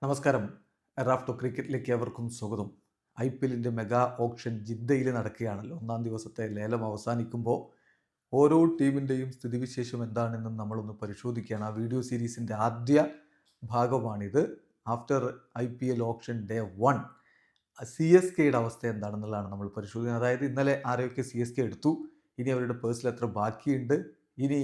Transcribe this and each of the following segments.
നമസ്കാരം. റാഫ്റ്റോ ക്രിക്കറ്റിലേക്ക് അവർക്കും സ്വാഗതം. IPLന്റെ മെഗാ ഓപ്ഷൻ ജിദ്ദയിൽ നടക്കുകയാണല്ലോ. ഒന്നാം ദിവസത്തെ ലേലം അവസാനിക്കുമ്പോൾ ഓരോ ടീമിൻ്റെയും സ്ഥിതിവിശേഷം എന്താണെന്ന് നമ്മളൊന്ന് പരിശോധിക്കുകയാണ്. ആ വീഡിയോ സീരീസിൻ്റെ ആദ്യ ഭാഗമാണിത്. ആഫ്റ്റർ IPL ഓപ്ഷൻ ഡേ 1 CSKയുടെ അവസ്ഥ എന്താണെന്നുള്ളതാണ് നമ്മൾ പരിശോധിക്കുന്നത്. അതായത് ഇന്നലെ ആരെയൊക്കെ CSK എടുത്തു, ഇനി അവരുടെ പേഴ്സിൽ എത്ര ബാക്കിയുണ്ട്, ഇനി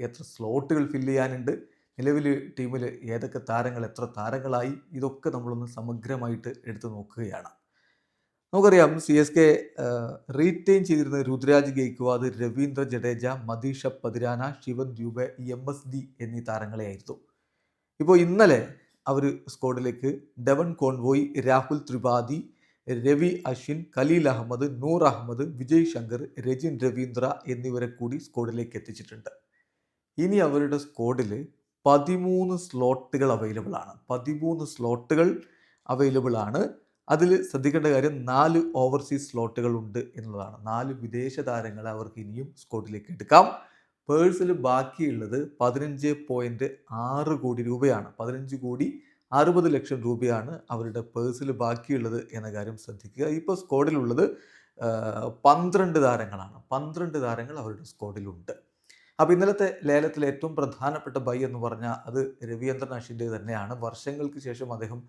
എത്ര സ്ലോട്ടുകൾ ഫില്ല് ചെയ്യാനുണ്ട്, നിലവിൽ ടീമിൽ ഏതൊക്കെ താരങ്ങൾ എത്ര താരങ്ങളായി, ഇതൊക്കെ നമ്മളൊന്ന് സമഗ്രമായിട്ട് എടുത്തു നോക്കുകയാണ്. നമുക്കറിയാം CSK റീറ്റെയിൻ ചെയ്തിരുന്ന രുദ്രാജ് ഗെയ്ക്വാദ്, രവീന്ദ്ര ജഡേജ, മതീഷ പതിരാന, ശിവൻ ദ്യൂബെ, MSD എന്നീ താരങ്ങളെയായിരുന്നു. ഇപ്പോൾ ഇന്നലെ അവർ സ്ക്വാഡിലേക്ക് ഡെവൻ കോൺവോയ്, രാഹുൽ ത്രിപാഠി, രവി അശ്വിൻ, ഖലീൽ അഹമ്മദ്, നൂർ അഹമ്മദ്, വിജയ് ശങ്കർ, രജിൻ രവീന്ദ്ര എന്നിവരെ കൂടി സ്ക്വാഡിലേക്ക് എത്തിച്ചിട്ടുണ്ട്. ഇനി അവരുടെ സ്ക്വാഡിൽ 13 സ്ലോട്ടുകൾ അവൈലബിൾ ആണ്. 13 സ്ലോട്ടുകൾ അവൈലബിൾ ആണ്. അതിൽ ശ്രദ്ധിക്കേണ്ട കാര്യം 4 ഓവർസീസ് സ്ലോട്ടുകൾ ഉണ്ട് എന്നുള്ളതാണ്. 4 വിദേശ താരങ്ങളെ അവർക്ക് ഇനിയും സ്ക്വാഡിലേക്ക് എടുക്കാം. പേഴ്സിൽ ബാക്കിയുള്ളത് 15.6 കോടി രൂപയാണ്. 15,60,00,000 രൂപയാണ് അവരുടെ പേഴ്സിൽ ബാക്കിയുള്ളത് എന്ന കാര്യം ശ്രദ്ധിക്കുക. ഇപ്പോൾ സ്ക്വാഡിലുള്ളത് 12 താരങ്ങളാണ്. 12 താരങ്ങൾ അവരുടെ സ്ക്വാഡിലുണ്ട്. അപ്പോൾ ഇന്നലത്തെ ലേലത്തിൽ ഏറ്റവും പ്രധാനപ്പെട്ട ബൈ എന്ന് പറഞ്ഞാൽ അത് രവീന്ദ്രൻ അശ്വിൻ്റെ തന്നെയാണ്. വർഷങ്ങൾക്ക് ശേഷം അദ്ദേഹം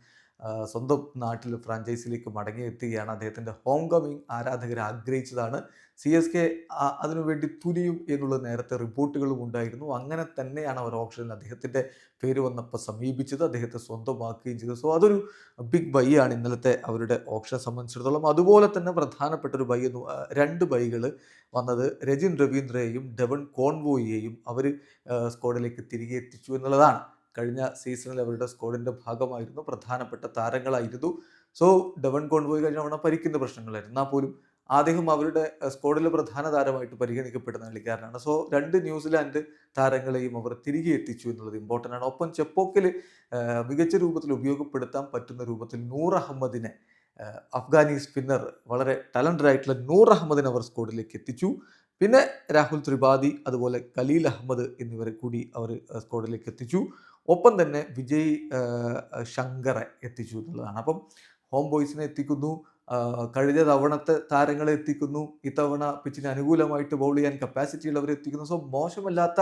സ്വന്തം നാട്ടിൽ ഫ്രാഞ്ചൈസിയിലേക്ക് മടങ്ങിയെത്തുകയാണ്. അദ്ദേഹത്തിൻ്റെ ഹോം കമ്മിങ് ആരാധകർ ആഗ്രഹിച്ചതാണ്. CSK അതിനുവേണ്ടി തുനിയും എന്നുള്ളത് നേരത്തെ റിപ്പോർട്ടുകളും ഉണ്ടായിരുന്നു. അങ്ങനെ തന്നെയാണ് അവർ ഓപ്ഷനിൽ അദ്ദേഹത്തിൻ്റെ പേര് വന്നപ്പോൾ സമീപിച്ചത്, അദ്ദേഹത്തെ സ്വന്തമാക്കുകയും ചെയ്തു. സോ അതൊരു ബിഗ് ബൈ ആണ് ഇന്നലത്തെ അവരുടെ ഓപ്ഷനെ സംബന്ധിച്ചിടത്തോളം. അതുപോലെ തന്നെ പ്രധാനപ്പെട്ട ഒരു ബൈ എന്ന് 2 ബൈകൾ വന്നത് രജിൻ രവീന്ദ്രയെയും ഡെവൻ കോൺവോയെയും അവർ സ്ക്വാഡിലേക്ക് തിരികെ എത്തിച്ചു എന്നുള്ളതാണ്. കഴിഞ്ഞ സീസണിൽ അവരുടെ സ്ക്വാഡിൻ്റെ ഭാഗമായിരുന്നു, പ്രധാനപ്പെട്ട താരങ്ങളായിരുന്നു. സോ ഡെവൻ കോൺവോയ് കഴിഞ്ഞ തവണ പരിക്കിൻ്റെ പ്രശ്നങ്ങളായിരുന്നു. എന്നാൽ പോലും അദ്ദേഹം അവരുടെ സ്ക്വാഡിലെ പ്രധാന താരമായിട്ട് പരിഗണിക്കപ്പെടുന്ന കളിക്കാരനാണ്. സോ 2 ന്യൂസിലാൻഡ് താരങ്ങളെയും അവർ തിരികെ എത്തിച്ചു എന്നുള്ളത് ഇമ്പോർട്ടൻ്റ് ആണ്. ഒപ്പം ചെപ്പോക്കിൽ മികച്ച രൂപത്തിൽ ഉപയോഗപ്പെടുത്താൻ പറ്റുന്ന രൂപത്തിൽ നൂർ അഹമ്മദിനെ, അഫ്ഗാനി സ്പിന്നർ, വളരെ ടാലൻറ്റഡ് ആയിട്ടുള്ള നൂർ അഹമ്മദിനെ അവർ സ്ക്വാഡിലേക്ക് എത്തിച്ചു. പിന്നെ രാഹുൽ ത്രിപാഠി, അതുപോലെ ഖലീൽ അഹമ്മദ് എന്നിവരെ കൂടി അവർ സ്ക്വാഡിലേക്ക് എത്തിച്ചു. ഒപ്പം തന്നെ വിജയ് ശങ്കറെ എത്തിച്ചു എന്നുള്ളതാണ്. അപ്പം ഹോം ബോയ്സിനെ എത്തിക്കുന്നു, കഴിഞ്ഞ തവണത്തെ താരങ്ങളെ എത്തിക്കുന്നു, ഇത്തവണ പിച്ചിന് അനുകൂലമായിട്ട് ബൗൾ ചെയ്യാൻ കപ്പാസിറ്റി ഉള്ളവരെ എത്തിക്കുന്നു. സോ മോശമല്ലാത്ത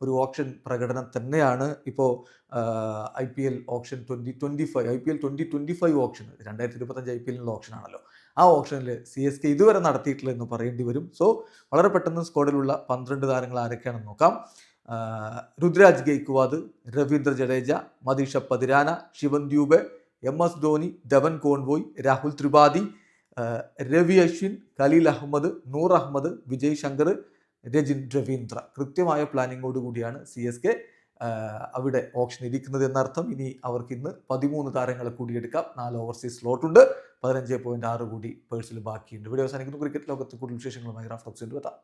ഒരു ഓപ്ഷൻ പ്രകടനം തന്നെയാണ് ഇപ്പോൾ IPL option 2025 IPL 2025 option, 2025 IPL option ആണല്ലോ. ആ ഓപ്ഷനിൽ CSK ഇതുവരെ നടത്തിയിട്ടില്ല പറയേണ്ടി വരും. സോ വളരെ പെട്ടെന്ന് സ്ക്വാഡിലുള്ള 12 താരങ്ങൾ ആരൊക്കെയാണെന്ന് നോക്കാം. Ruturaj Gaikwad, Ravindra Jadeja, Matheesha Pathirana, Shivam Dube, MS Dhoni, Devon Conway, Rahul Tripathi, Ravi Ashwin, Khaleel Ahmed, Noor Ahmad, Vijay Shankar, Rachin Ravindra. കൃത്യമായ പ്ലാനിങ്ങോട് കൂടിയാണ് CSK അവിടെ ഓപ്ഷൻ ഇരിക്കുന്നത് എന്നർത്ഥം. ഇനി അവർക്ക് ഇന്ന് 13 താരങ്ങളെ കൂടി എടുക്കാം. 4 ഓവർസീസ് സ്ലോട്ടുണ്ട്. 15.6 കോടി പേഴ്സിൽ ബാക്കിയുണ്ട്. വീഡിയോ അവസാനിക്കുന്നു. ക്രിക്കറ്റ് ലോകത്ത് കൂടുതൽ വിശേഷങ്ങളുമായി റാഫ്റ്റോക്സിൽ എത്താം.